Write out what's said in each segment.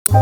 5G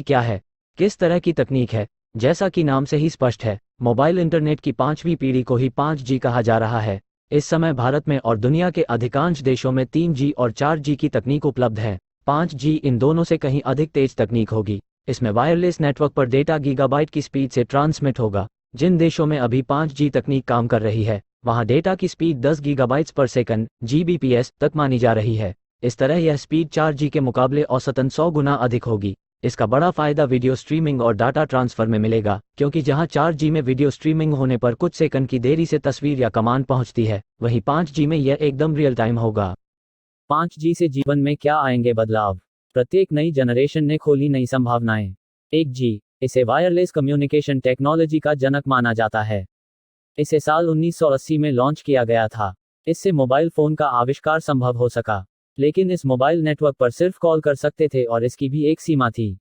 क्या है? किस तरह की तकनीक है? जैसा कि नाम से ही स्पष्ट है, मोबाइल इंटरनेट की 5वीं पीढ़ी को ही 5G कहा जा रहा है। इस समय भारत में और दुनिया के अधिकांश देशों में 3G और 4G की तकनीक उपलब्ध है। 5G इन दोनों से कहीं अधिक तेज तकनीक होगी। इसमें वायरलेस नेटवर्क पर डेटा गीगाबाइट की स्पीड से ट्रांसमिट होगा। जिन देशों में अभी 5G तकनीक काम कर रही है, वहां डेटा की स्पीड 10 गीगाबाइट्स पर सेकंड (Gbps) तक मानी जा रही है। इस तरह यह स्पीड 4G के मुकाबले औसतन 100 गुना अधिक होगी। इसका बड़ा फायदा वीडियो स्ट्रीमिंग और डाटा ट्रांसफर में मिलेगा, क्योंकि जहां 4G में वीडियो स्ट्रीमिंग होने पर कुछ सेकंड की देरी से तस्वीर या कमांड पहुंचती है, वहीं 5G में यह एकदम रियल टाइम होगा। 5G से जीवन में क्या आएंगे बदलाव? प्रत्येक नई जनरेशन ने खोली नई संभावनाएं। 1G, इसे वायरलेस कम्युनिकेशन टेक्नोलॉजी का जनक माना जाता है। इसे साल 1980 में लॉन्च किया गया था। इससे मोबाइल फोन का आविष्कार संभव हो सका। लेकिन इस मोबाइल नेटवर्क पर सिर्फ कॉल कर सकते थे और इसकी भी एक सीमा थी,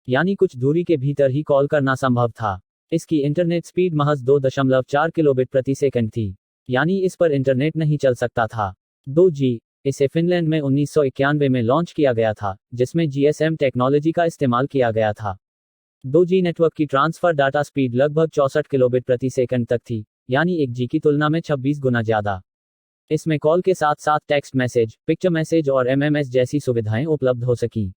यानी कुछ दूरी के भीतर ही कॉल करना संभव था। इसकी इंटरनेट स्पीड महज 2.4 किलोबिट प्रति सेकंड थी, यानी इस पर इंटरनेट नहीं चल सकता था। 2G, इसे फिनलैंड में 1991 में लॉन्च किया गया था, जिसमें GSM टेक्नोलॉजी का इस्तेमाल किया गया था। 2G नेटवर्क की ट्रांसफर डाटा स्पीड लगभग 64 किलोबिट प्रति सेकंड तक थी, यानी 1G की तुलना में 26 गुना ज़्यादा। इसमें कॉल के साथ साथ टेक्स्ट मैसेज, पिक्चर मैसेज और MMS जैसी सुविधाएं उपलब्ध हो सकीं।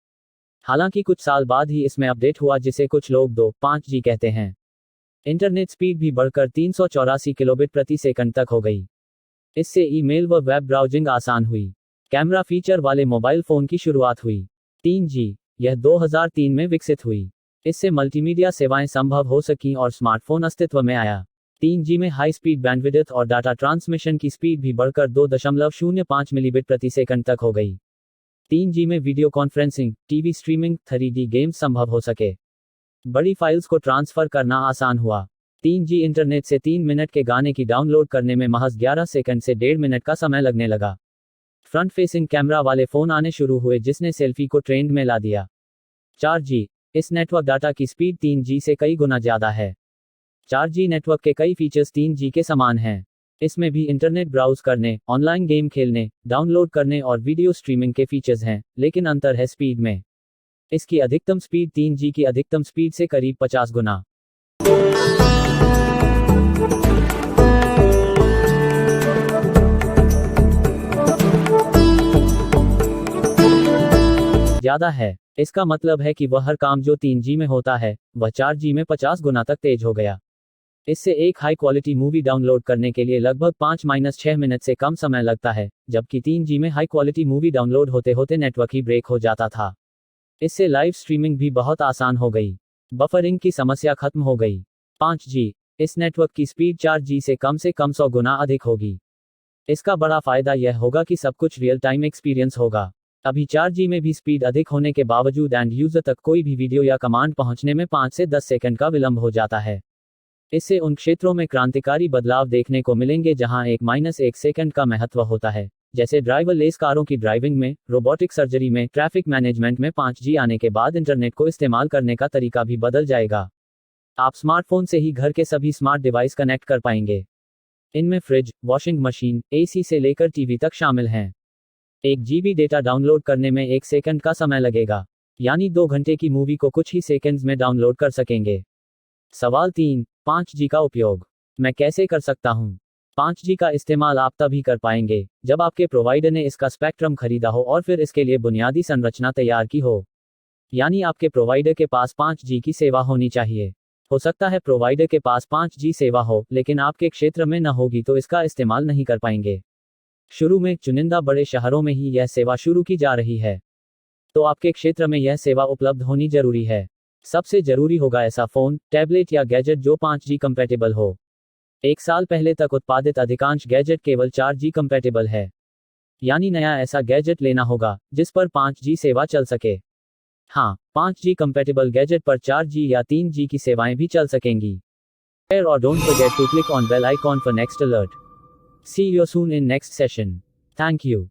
हालांकि कुछ साल बाद ही इसमें अपडेट हुआ, जिसे कुछ लोग 2.5G कहते हैं। इंटरनेट स्पीड भी बढ़कर 384 किलोबिट प्रति सेकंड तक हो गई। इससे ईमेल व वेब ब्राउजिंग आसान हुई। कैमरा फीचर वाले मोबाइल फोन की शुरुआत हुई। 3G, यह 2003 में विकसित हुई। इससे मल्टीमीडिया सेवाएं संभव हो सकीं और स्मार्टफोन अस्तित्व में आया। 3G में हाई स्पीड बैंडविड्थ और डाटा ट्रांसमिशन की स्पीड भी बढ़कर 2.05 मिलीबिट प्रति सेकंड तक हो गई। 3G में video conferencing, TV streaming, 3D games संभव हो सके। बड़ी फाइल्स को ट्रांसफर करना आसान हुआ। 3G इंटरनेट से 3 मिनट के गाने की डाउनलोड करने में महज 11 सेकंड से 1.5 मिनट का समय लगने लगा। फ्रंट फेसिंग कैमरा वाले फोन आने शुरू हुए, जिसने सेल्फी को ट्रेंड में ला दिया। 4G, इस नेटवर्क डाटा की स्पीड 3G से कई गुना ज़्यादा है। 4G नेटवर्क के कई फीचर्स 3G के समान हैं। इसमें भी इंटरनेट ब्राउज करने, ऑनलाइन गेम खेलने, डाउनलोड करने और वीडियो स्ट्रीमिंग के फीचर्स हैं, लेकिन अंतर है स्पीड में। इसकी अधिकतम स्पीड 3G की अधिकतम स्पीड से करीब 50 गुना ज़्यादा है। इसका मतलब है कि वह हर काम जो 3G में होता है, वह 4G में 50 गुना तक तेज हो गया। इससे एक हाई क्वालिटी मूवी डाउनलोड करने के लिए लगभग 5-6 मिनट से कम समय लगता है, जबकि 3G में हाई क्वालिटी मूवी डाउनलोड होते होते नेटवर्क ही ब्रेक हो जाता था। इससे लाइव स्ट्रीमिंग भी बहुत आसान हो गई। बफरिंग की समस्या खत्म हो गई। 5G, इस नेटवर्क की स्पीड 4G से कम 100 गुना अधिक होगी। इसका बड़ा फायदा यह होगा कि सब कुछ रियल टाइम एक्सपीरियंस होगा। अभी 4G में भी स्पीड अधिक होने के बावजूद एंड यूजर तक कोई भी वीडियो या कमांड पहुंचने में 5 से 10 सेकंड का विलंब हो जाता है। इससे उन क्षेत्रों में क्रांतिकारी बदलाव देखने को मिलेंगे जहां 1 सेकंड का महत्व होता है, जैसे ड्राइवरलेस कारों की ड्राइविंग में, रोबोटिक सर्जरी में, ट्रैफिक मैनेजमेंट में। 5G आने के बाद इंटरनेट को इस्तेमाल करने का तरीका भी बदल जाएगा। आप स्मार्टफोन से ही घर के सभी स्मार्ट डिवाइस कनेक्ट कर पाएंगे। इनमें फ्रिज, वॉशिंग मशीन, AC से लेकर टीवी तक शामिल हैं। 1 GB डेटा डाउनलोड करने में 1 सेकंड का समय लगेगा, यानी 2 घंटे की मूवी को कुछ ही सेकंड्स में डाउनलोड कर सकेंगे। सवाल 3, 5G का उपयोग मैं कैसे कर सकता हूं? 5G का इस्तेमाल आप तभी कर पाएंगे जब आपके प्रोवाइडर ने इसका स्पेक्ट्रम खरीदा हो और फिर इसके लिए बुनियादी संरचना तैयार की हो, यानी आपके प्रोवाइडर के पास 5G की सेवा होनी चाहिए। हो सकता है प्रोवाइडर के पास 5G सेवा हो, लेकिन आपके क्षेत्र में न होगी, तो इसका इस्तेमाल नहीं कर पाएंगे। शुरू में चुनिंदा बड़े शहरों में ही यह सेवा शुरू की जा रही है, तो आपके क्षेत्र में यह सेवा उपलब्ध होनी जरूरी है। सबसे जरूरी होगा ऐसा फोन, टैबलेट या गैजेट जो 5G कंपैटिबल हो। 1 साल पहले तक उत्पादित अधिकांश गैजेट केवल 4G कंपैटिबल है, यानी नया ऐसा गैजेट लेना होगा जिस पर 5G सेवा चल सके। हाँ, 5G कंपैटिबल गैजेट पर 4G या 3G की सेवाएं भी चल सकेंगी। Or don't forget to click on bell icon for next alert. See you soon in next session. Thank you.